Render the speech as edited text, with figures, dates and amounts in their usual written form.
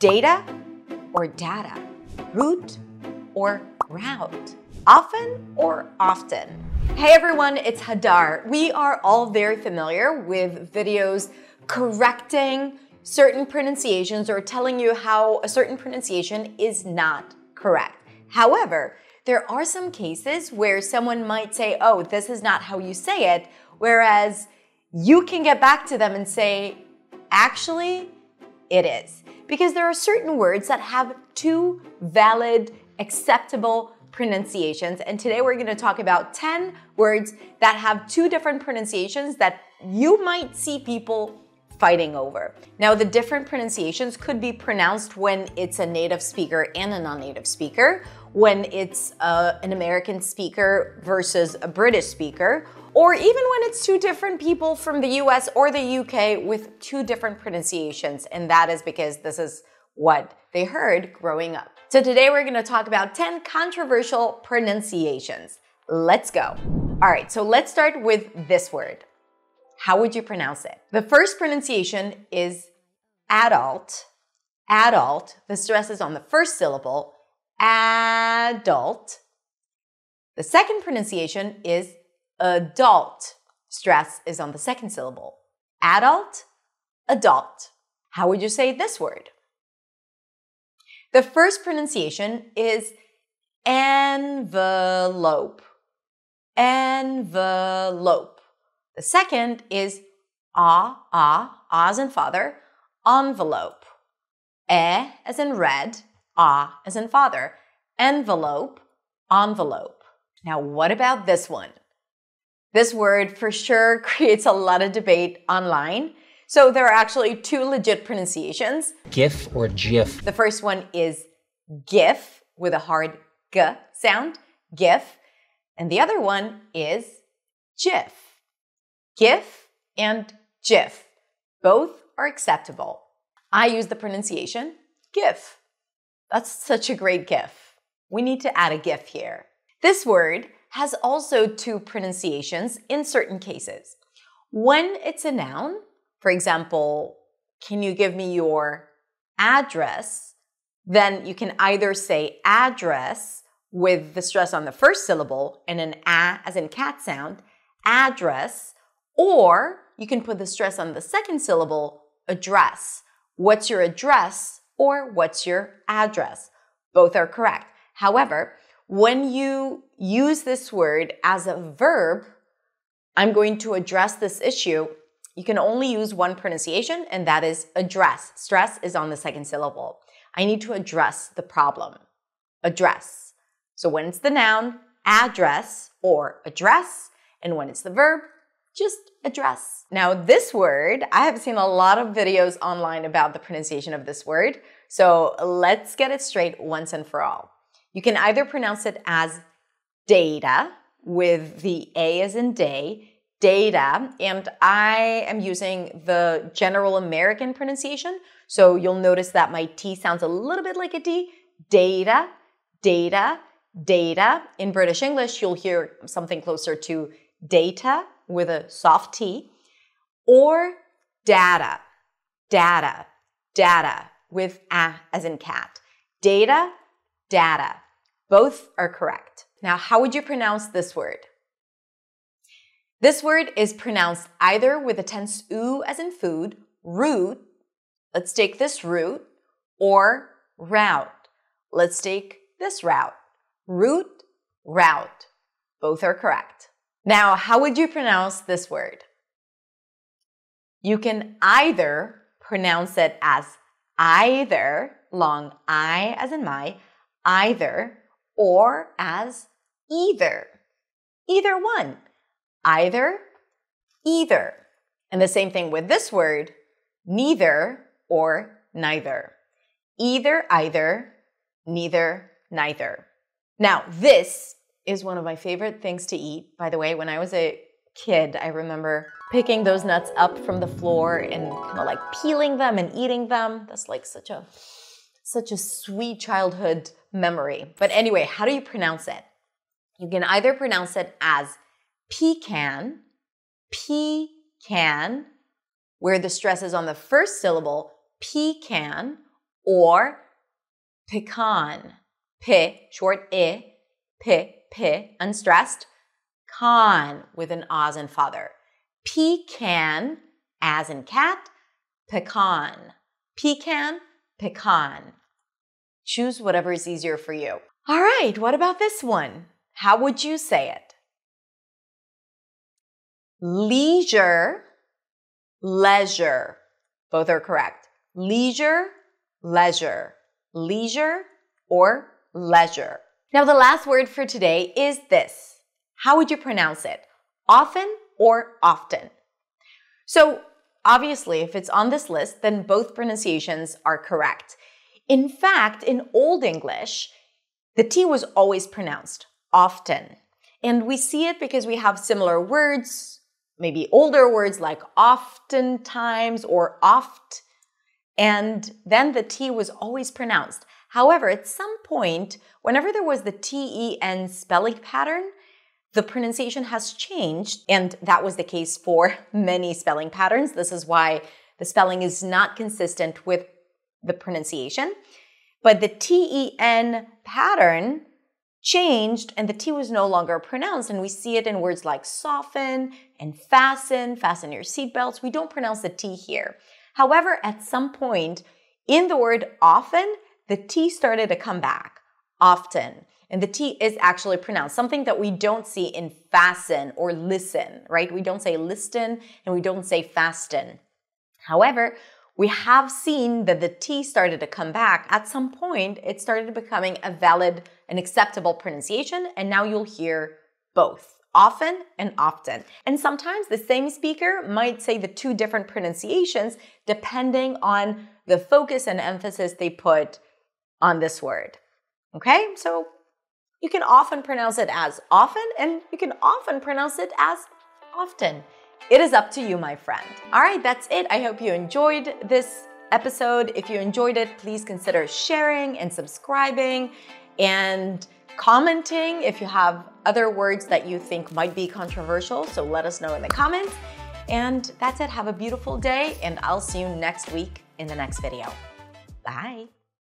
Data or data? Route or route? Often or often? Hey everyone, it's Hadar. We are all very familiar with videos correcting certain pronunciations or telling you how a certain pronunciation is not correct. However, there are some cases where someone might say, oh, this is not how you say it, whereas you can get back to them and say, actually, it is. Because there are certain words that have two valid, acceptable pronunciations. And today we're going to talk about 10 words that have two different pronunciations that you might see people fighting over. Now, the different pronunciations could be pronounced when it's a native speaker and a non-native speaker, when it's an American speaker versus a British speaker, or even when it's two different people from the US or the UK with two different pronunciations. And that is because this is what they heard growing up. So today we're going to talk about 10 controversial pronunciations. Let's go. All right, so let's start with this word. How would you pronounce it? The first pronunciation is adult. Adult. The stress is on the first syllable. Adult. The second pronunciation is adult. Stress is on the second syllable. Adult, adult. How would you say this word? The first pronunciation is envelope. Envelope. The second is as in father, envelope. As in red, as in father. Envelope, envelope. Now, what about this one? This word for sure creates a lot of debate online. So there are actually two legit pronunciations. GIF or GIF. The first one is GIF with a hard G sound, GIF. And the other one is GIF. GIF and GIF. Both are acceptable. I use the pronunciation GIF. That's such a great GIF. We need to add a GIF here. This word has also two pronunciations in certain cases. When it's a noun, for example, can you give me your address? Then you can either say address with the stress on the first syllable and an a as in cat sound, address, or you can put the stress on the second syllable, address. What's your address or what's your address? Both are correct. However, when you use this word as a verb, I'm going to address this issue. You can only use one pronunciation, and that is address. Stress is on the second syllable. I need to address the problem. Address. So when it's the noun, address or address, and when it's the verb, just address. Now this word, I have seen a lot of videos online about the pronunciation of this word, so let's get it straight once and for all. You can either pronounce it as data with the A as in day, data, and I am using the general American pronunciation, so you'll notice that my T sounds a little bit like a D. Data, data, data. In British English, you'll hear something closer to data with a soft T, or data, data, data with A as in cat. Data, data. Both are correct. Now, how would you pronounce this word? This word is pronounced either with a tense U as in food, route, let's take this route, or route. Let's take this route. Route, route. Both are correct. Now, how would you pronounce this word? You can either pronounce it as either, long I as in my, either, or as either. Either one. Either, either. And the same thing with this word, neither or neither. Either, either, neither, neither. Now, this is one of my favorite things to eat. By the way, when I was a kid, I remember picking those nuts up from the floor and kind of like peeling them and eating them. That's like such a sweet childhood memory. But anyway, how do you pronounce it? You can either pronounce it as pecan, pecan, where the stress is on the first syllable, pecan, or pecan. P, short I, P, unstressed. Con, with an Oz and father. Pecan, as in cat, pecan. Pecan, pecan. Choose whatever is easier for you. All right, what about this one? How would you say it? Leisure, leisure. Both are correct. Leisure, leisure. Leisure or leisure. Now, the last word for today is this. How would you pronounce it? Often or often? So, obviously, if it's on this list, then both pronunciations are correct. In fact, in Old English, the T was always pronounced often. And we see it because we have similar words, maybe older words like oftentimes or oft, and then the T was always pronounced. However, at some point, whenever there was the T-E-N spelling pattern, the pronunciation has changed, and that was the case for many spelling patterns. This is why the spelling is not consistent with the pronunciation. But the T-E-N pattern changed, and the T was no longer pronounced, and we see it in words like soften and fasten your seatbelts. We don't pronounce the T here. However, at some point in the word often, the T started to come back, often. And the T is actually pronounced, something that we don't see in fasten or listen, right? We don't say listen and we don't say fasten. However, we have seen that the T started to come back. At some point, it started becoming a valid and acceptable pronunciation, and now you'll hear both, often and often. And sometimes the same speaker might say the two different pronunciations depending on the focus and emphasis they put on this word. Okay, so you can often pronounce it as often, and you can often pronounce it as often. It is up to you, my friend. All right, that's it. I hope you enjoyed this episode. If you enjoyed it, please consider sharing and subscribing and commenting if you have other words that you think might be controversial. So let us know in the comments. And that's it. Have a beautiful day, and I'll see you next week in the next video. Bye.